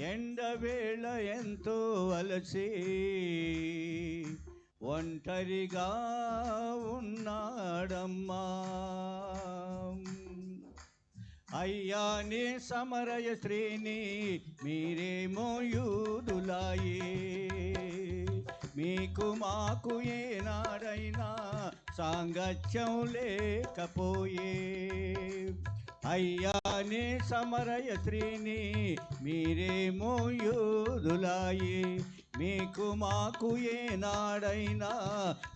ఎండవేళ ఎంతో అలసి ఒంటరిగా ఉన్నాడమ్మా. అయ్యా నీ సమరయ స్త్రీని మీరేమో యూదులాయే, మీకు మాకు ఏనాడైనా సాంగత్యం లేకపోయే. అయ్యా నీ సమరయ స్త్రీని మీరేమో యూదులాయే, మీకు మాకు ఏనాడైనా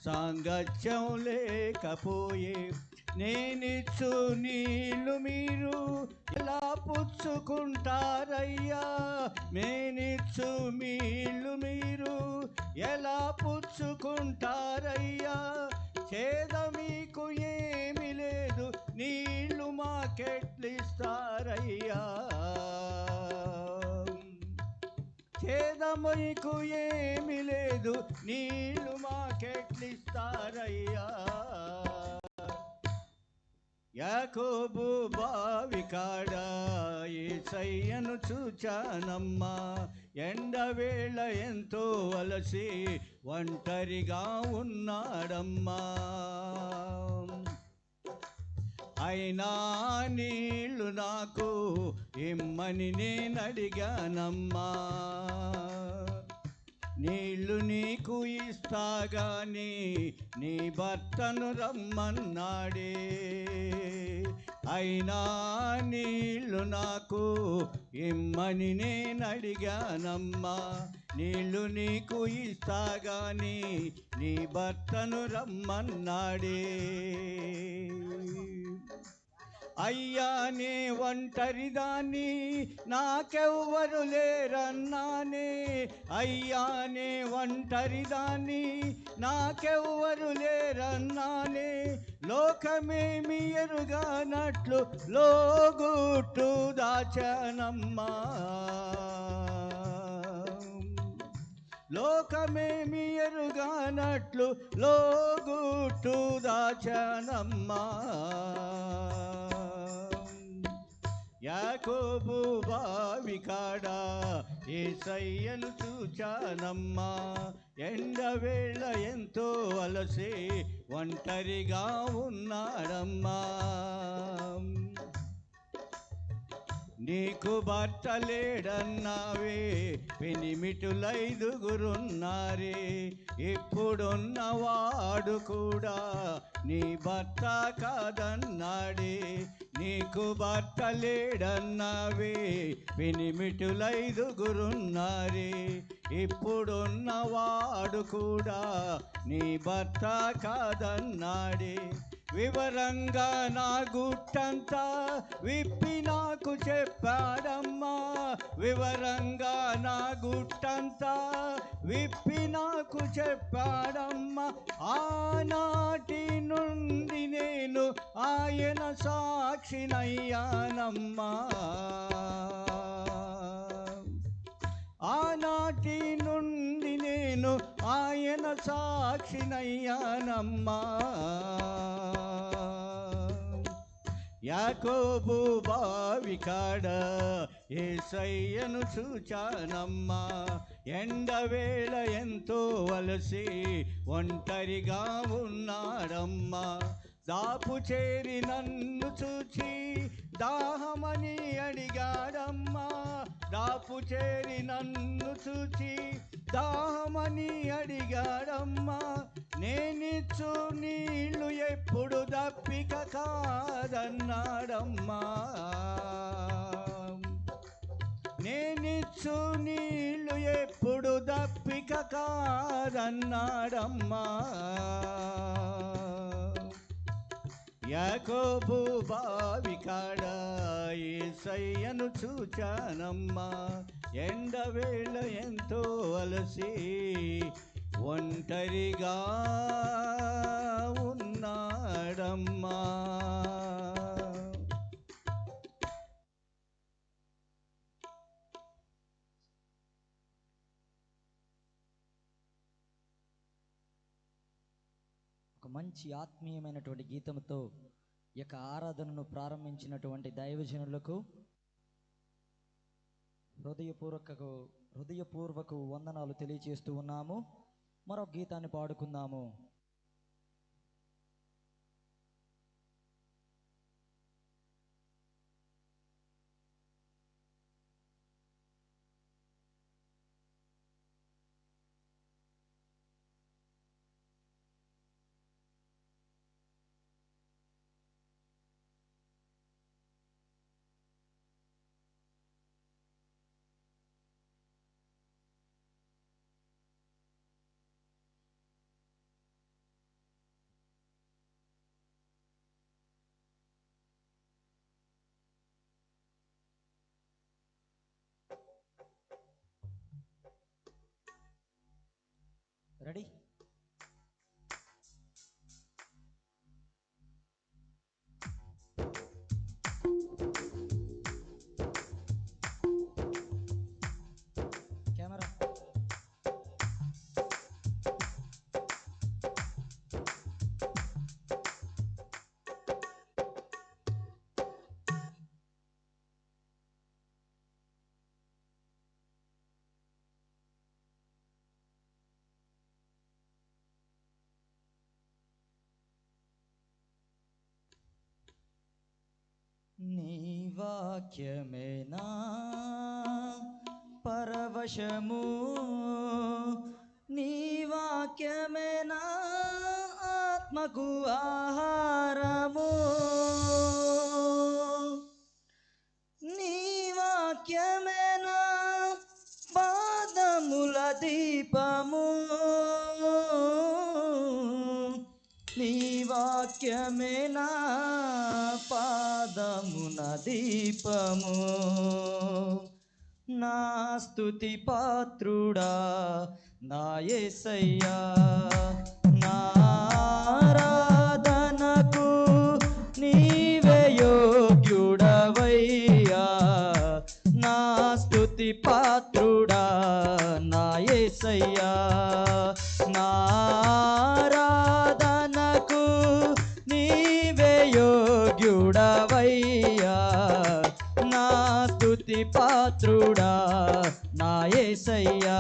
సాంగత్యం లేకపోయే. నేనిచ్చు నీళ్ళు మీరు ఎలా పుచ్చుకుంటారయ్యా, నేనిచ్చు నీళ్ళు మీరు ఎలా పుచ్చుకుంటారయ్యా. చేద మీకు ఏమి లేదు, నీళ్ళు మాకెట్లిస్తారయ్యా. చేద మీకు ఏమి లేదు, నీళ్ళు మాకెట్లిస్తారయ్యా. యాకోబు బావి కాడ యేసయ్యను చూచానమ్మా. ఎండవేళ ఎంతో అలసి ఒంటరిగా ఉన్నాడమ్మా. అయినా నీళ్ళు నాకు ఇమ్మని నేనడిగానమ్మా. నీళ్ళు నీకు ఇస్తాగాని నీ భర్తను రమ్మన్నాడే. అయినా నీళ్ళు నాకు ఇమ్మని నేనడిగానమ్మా. నీళ్ళు నీకు ఇస్తాగాని నీ భర్తను రమ్మన్నాడే. అయ్యా నే ఒంటరిదాన్ని నాకెవ్వరు లేరన్నానే. అయ్యా నే ఒంటరిదాన్ని నాకెవ్వరు లేరన్నానే. లోకమేమి ఎరుగానట్లు లోగుట్టు దాచానమ్మా. లోకమేమి ఎరుగానట్లు లోగుట్టు దాచానమ్మా. యాకోబు బావి కాడ యేసయ్యను చూచానమ్మా. ఎండవేళ ఎంతో అలసి ఒంటరిగా ఉన్నాడమ్మా. నీకు భర్త లేడన్నావే, పెనిమిటులైదుగురున్నారే. ఇప్పుడున్నవాడు కూడా నీ భర్త కాదన్నాడే. నీకు భర్త లేడన్నావే, పెనిమిటులైదుగురున్నారే. ఇప్పుడున్నవాడు కూడా నీ భర్త కాదన్నాడే. వివరంగా నా గుట్టంతా విప్పి నాకు చెప్పాడమ్మా. వివరంగా నా గుట్టంతా విప్పి నాకు చెప్పాడమ్మా. ఆనాటి నుండి నేను ఆయన సాక్షినయ్యానమ్మా. ఆనాటి నుండి నేను ఆయన సాక్షినయ్యానమ్మా. యాకోబు బావి కాడ యేసయ్యను చూచానమ్మా. ఎండవేళ ఎంతో అలసి ఒంటరిగా ఉన్నాడమ్మా. దాపు చేరి నన్ను చూచి దాహమని అడిగాడమ్మా. దాపు చేరి నన్ను చూచి దాహమని అడిగాడమ్మా. నేనిచ్చు నీళ్ళు ఎప్పుడు దప్పిక కాదన్నాడమ్మా. నేనిచ్చు నీళ్ళు ఎప్పుడు దప్పిక కాదన్నాడమ్మా. యాకోబు బావి కాడ యేసయ్యను చూచానమ్మా. ఎండవేళ ఎంతో అలసి ఒంటరిగా ఉన్నాడమ్మా. ఒక మంచి ఆత్మీయమైనటువంటి గీతంతో ఈ యొక్క ఆరాధనను ప్రారంభించినటువంటి దైవజనులకు హృదయపూర్వక వందనాలు తెలియజేస్తూ ఉన్నాము. మరొక గీతాన్ని పాడుకుందాము. రెడీ? కెమెరా. నీ వాక్యమేనా పరవశము, నీ వాక్యమేనా ఆత్మకు ఆహారము, నీ వాక్యమేనా పాదముల దీపము, నీ వాక్యమేనా పాదమున దీపము. నా స్తుతి పాత్రుడా నా యేసయ్యా, నా ఆరాధనకు నీవే యోగ్యుడవయ్యా. నా స్తుతి పాత్రుడా నా యేసయ్యా, నా ఆరాధనకు నీవే యోగ్యుడవయ్యా. నా స్తుతి పాత్రుడా నా యేసయ్యా.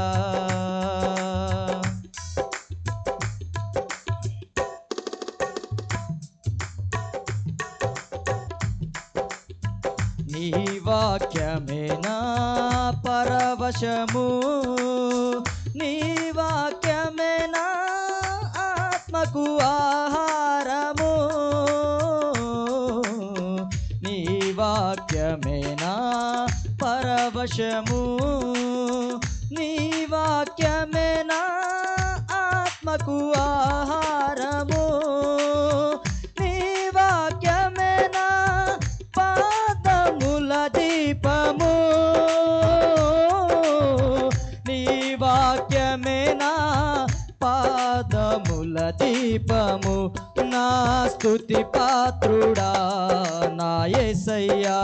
నీ వాక్యమేనా పరవశము, నీ వాక్యమేనా ఆత్మకు ఆహారము, నీ వాక్యమేనా పరవశము, నీ వాక్యమేనా ఆత్మకు ఆహారము, నీ వాక్యమేనా పాదముల దీపము, నీ వాక్యమేనా పాదముల దీపము. నా స్తుతి పాత్రుడా నా యేసయ్యా,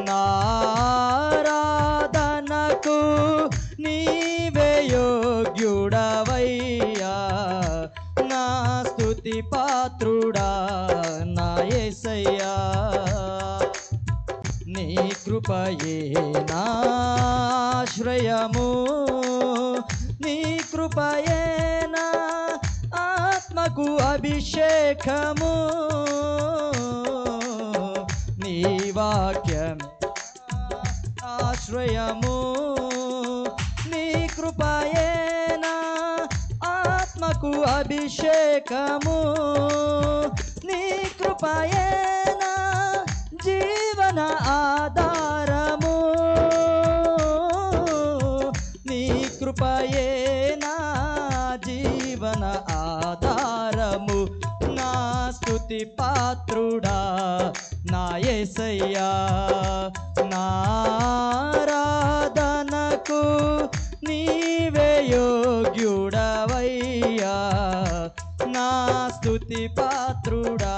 నా ఆరాధనకు నీవే యోగ్యుడవయ్యా. నా స్తుతి పాత్రుడా నా యేసయ్యా. నీ కృపయే నాశ్రయము, నీ కృపయే నా ఆత్మకు అభిషేకము, నీ వాక్యం ఆశ్రయము, నీ కృపయే నా ఆత్మకు అభిషేకము, నీ కృపయే నా జీవన ఆధారము, నీ కృపయే నా జీవన ఆధారము. నా స్తుతి పాత్రుడా నా యేసయ్యా, నా ఆరాధనకు నీవే యోగ్యుడవయ్యా. నా స్తుతి పాత్రుడా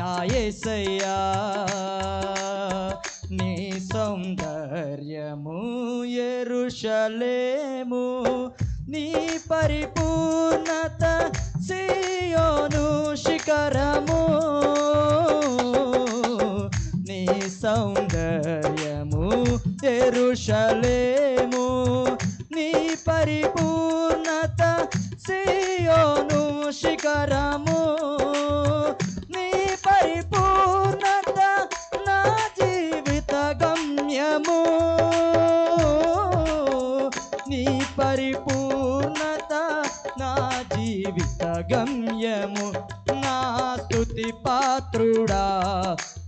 నా యేసయ్యా. నీ సౌందర్యము యెరూషలేము, నీ పరిపూర్ణత సీయోను శిఖరము, నీ సౌందర్యము యెరూషలేము నీ పరిపూర్ణత సియోను శిఖరము నీ పరిపూర్ణత నా జీవిత గమ్యము నీ పరిపూర్ణత నా జీవిత గమ్యము నా స్తుతి పాత్రుడా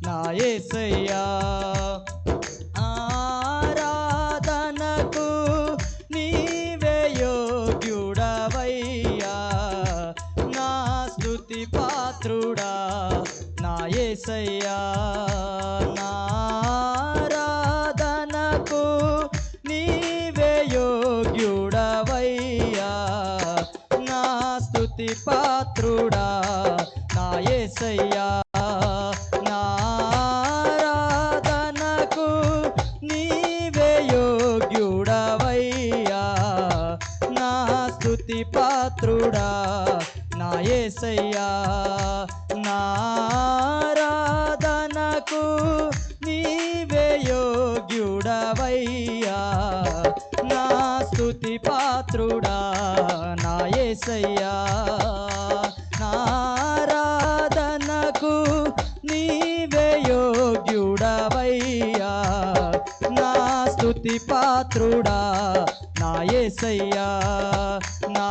నా యేసయ్యా ఆరాధనకు నీవే యోగ్యుడవయ్యా నా స్తుతి పాత్రుడా నా యేసయ్యా నా ఆరాధనకు నీవే యోగ్యుడవయ్యా నా స్తుతి పాత్రుడా నా యేసయ్యా నా ఆరాధనకు నీవే యోగ్యుడవయ్యా నా స్తుతి పాత్రుడా నా యేసయ్యా నా ఆరాధనకు నీవే యోగ్యుడవయ్యా నా స్తుతి పాత్రుడా నా యేసయ్యా నా ఆరాధనకు నీవే యోగ్యుడవయ్యా నా స్తుతి పాత్రుడా నా యేసయ్యా నా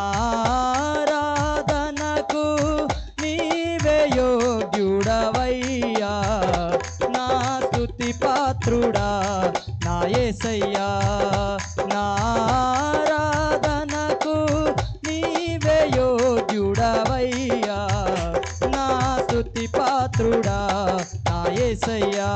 ఆరాధనకు నీవే యోగ్యుడవయ్యా నా స్తుతి పాత్రుడా నా యేసయ్యా నా ఆరాధనకు నీవే యోగ్యుడవయ్యా నా స్తుతి పాత్రుడా నా యేసయ్యా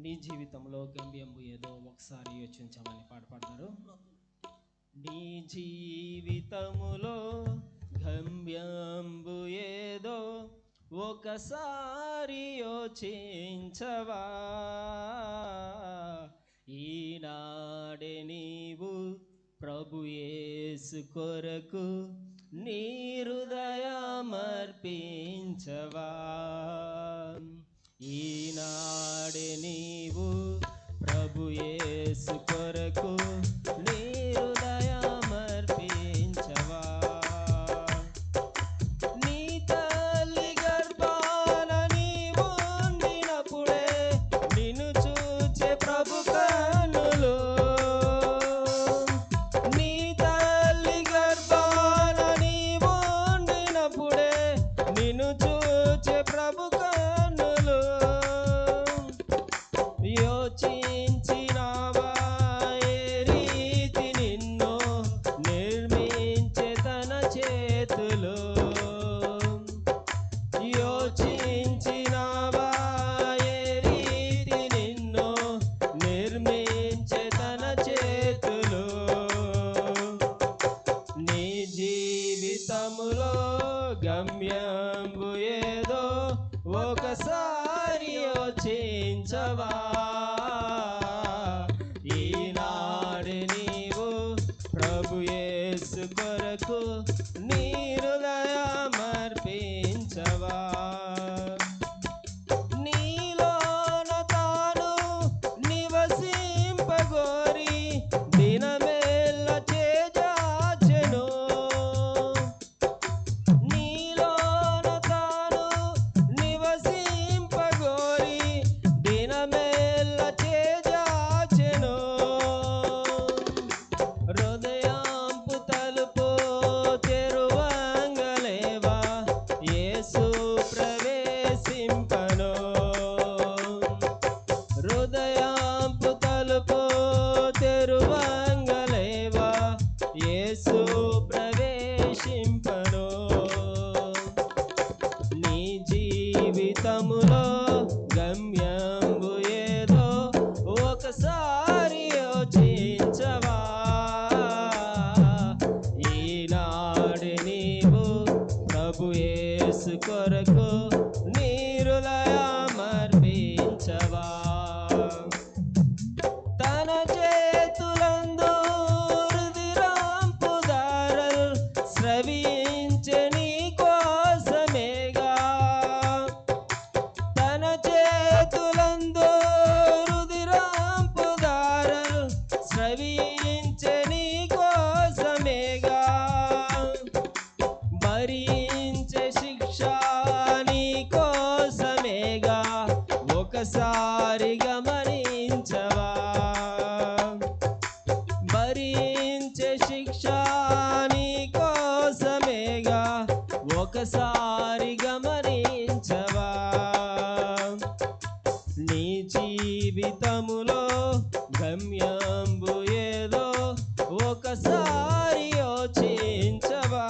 నీ జీవితంలో గమ్యంబు ఏదో ఒకసారి యోచించమని పాట పాడతారు. నీ జీవితములో గమ్యంబు ఏదో ఒకసారి యోచించవా ఈనాడే నీవు ప్రభు యేసు కొరకు నీ హృదయమర్పించవా ఈనాడే నీవు ప్రభు యేసు కొరకు నీ హృదయమర్పించవా నీ తల్లి గర్భాన నీవు ఉండినప్పుడే నిన్ను చూచే ప్రభు కన్నులు నీ తల్లి గర్భాన నీవు ఉండినప్పుడే నిన్ను చూచే ప్రభు యోచించినావా ఏ రీతి నిన్ను నిర్మించే తన చేతులు యోచించినావా ఏ రీతి నిన్ను నిర్మించే తన చేతులు నీ జీవితములో గమ్యంబు ఏదో ఒకసారి యోచించవా ఈనాడు నీవు ప్రభు యేసు కొరకు నీ హృదయమర్పించవా నీలోన తాను నివసింపగో గమ్యంబు ఏదో ఒకసారి యోచించవా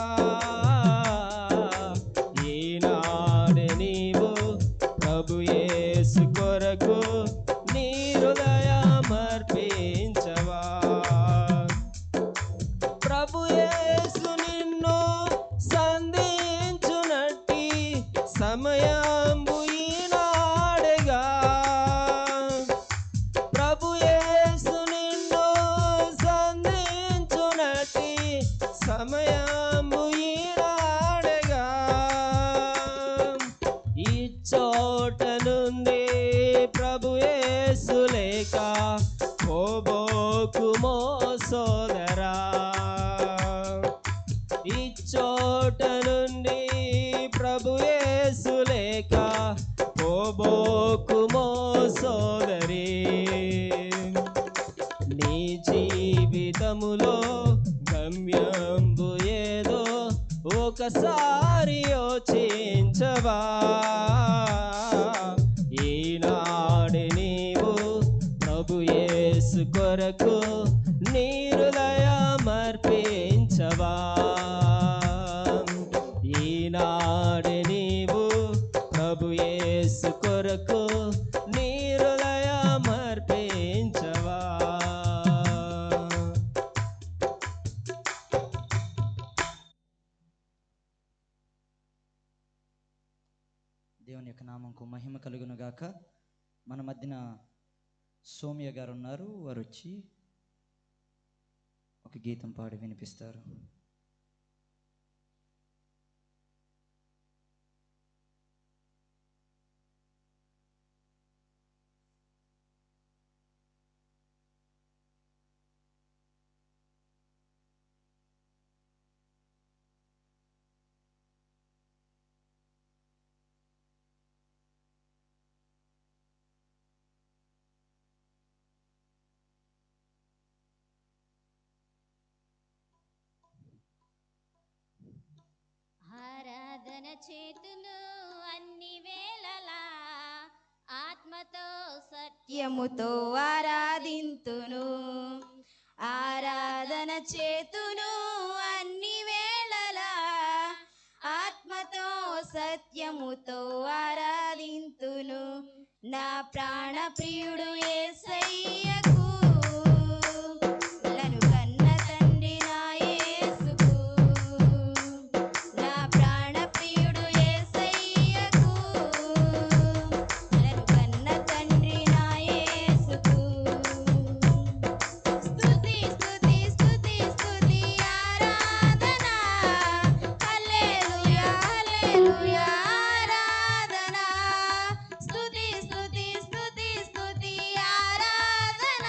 ఈనాడు నీవు ప్రభు యేసు కొరకు నీ హృదయమర్పించవా ప్రభు యేసు నిన్ను సంధించునట్టి సమయంబు ఈనాడేగా ప్రభు యేసు నిన్ను సంధించునట్టి సమయంబు ఈనాడేగా ఈ చోట నుండి ప్రభు యేసు లేక పోబోకుమో సోదరా ఈ చోట నుండి ప్రభు యేసు లేక పోబోకుమో సోదరి నీ జీవితములో గమ్యంబు ఏదో ఒకసారి యోచించవా ఈనాడు నీవు ప్రభు యేసు కొరకు నీ హృదయమర్పించవా ఈనాడు నీవు ప్రభు యేసు కొరకు నీ హృదయమర్పించవా దేవుని యొక్క నామంకు మహిమ కలుగును గాక. మన మధ్యన సోమ్య గారు ఉన్నారు. వారు వచ్చి ఒక గీతం పాడి వినిపిస్తారు. ఆరాధన చేతును అన్ని వేళలా ఆత్మతో సత్యముతో ఆరాధింతును. ఆరాధన చేతును అన్ని వేళలా ఆత్మతో సత్యముతో ఆరాధింతును. నా ప్రాణ ప్రియుడు యేసయ్యకు నన్ను కన్న తండ్రి నా యేసుకు. నా ప్రాణ ప్రియుడు యేసయ్యకు నన్ను కన్న తండ్రి నా యేసుకు. స్తుతి స్తుతి స్తుతి స్తుతి ఆరాధన హల్లెలూయా హల్లెలూయా ఆరాధన. స్తుతి స్తుతి స్తుతి స్తుతి ఆరాధన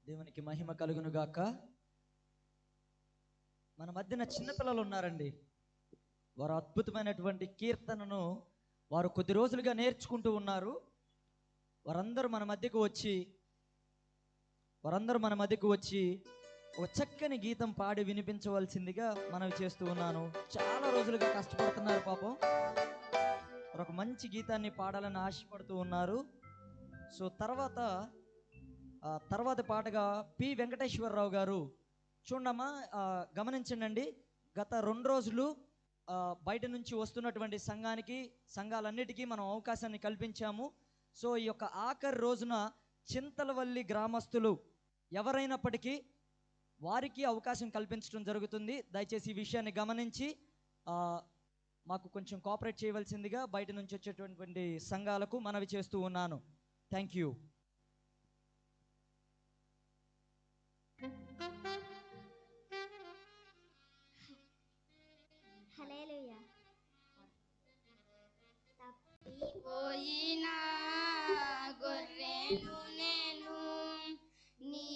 దేవునికి మహిమ కలుగును గాక. మన మధ్యన చిన్నపిల్లలు ఉన్నారండి. వారు అద్భుతమైనటువంటి కీర్తనను వారు కొద్ది రోజులుగా నేర్చుకుంటూ ఉన్నారు. వారందరూ మన మధ్యకు వచ్చి ఒక చక్కని గీతం పాడి వినిపించవలసిందిగా మనవి చేస్తూ ఉన్నాను. చాలా రోజులుగా కష్టపడుతున్నారు పాపం. వారు ఒక మంచి గీతాన్ని పాడాలని ఆశపడుతూ ఉన్నారు. సో తర్వాత పాటగా పి వెంకటేశ్వరరావు గారు, చూడమ్మా, గమనించండి. గత 2 రోజులు బయట నుంచి వస్తున్నటువంటి సంఘాలన్నిటికీ మనం అవకాశాన్ని కల్పించాము. సో ఈ యొక్క ఆఖరి రోజున చింతలవల్లి గ్రామస్తులు ఎవరైనప్పటికీ వారికి అవకాశం కల్పించడం జరుగుతుంది. దయచేసి ఈ విషయాన్ని గమనించి మాకు కొంచెం కోఆపరేట్ చేయవలసిందిగా బయట నుంచి వచ్చేటటువంటి సంఘాలకు మనవి చేస్తూ ఉన్నాను. Thank you. హల్లెలూయా. తప్పిపోయిన గొర్రెను నేను నీ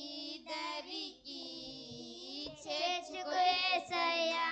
దరికి చేర్చుకో యేసయ్యా.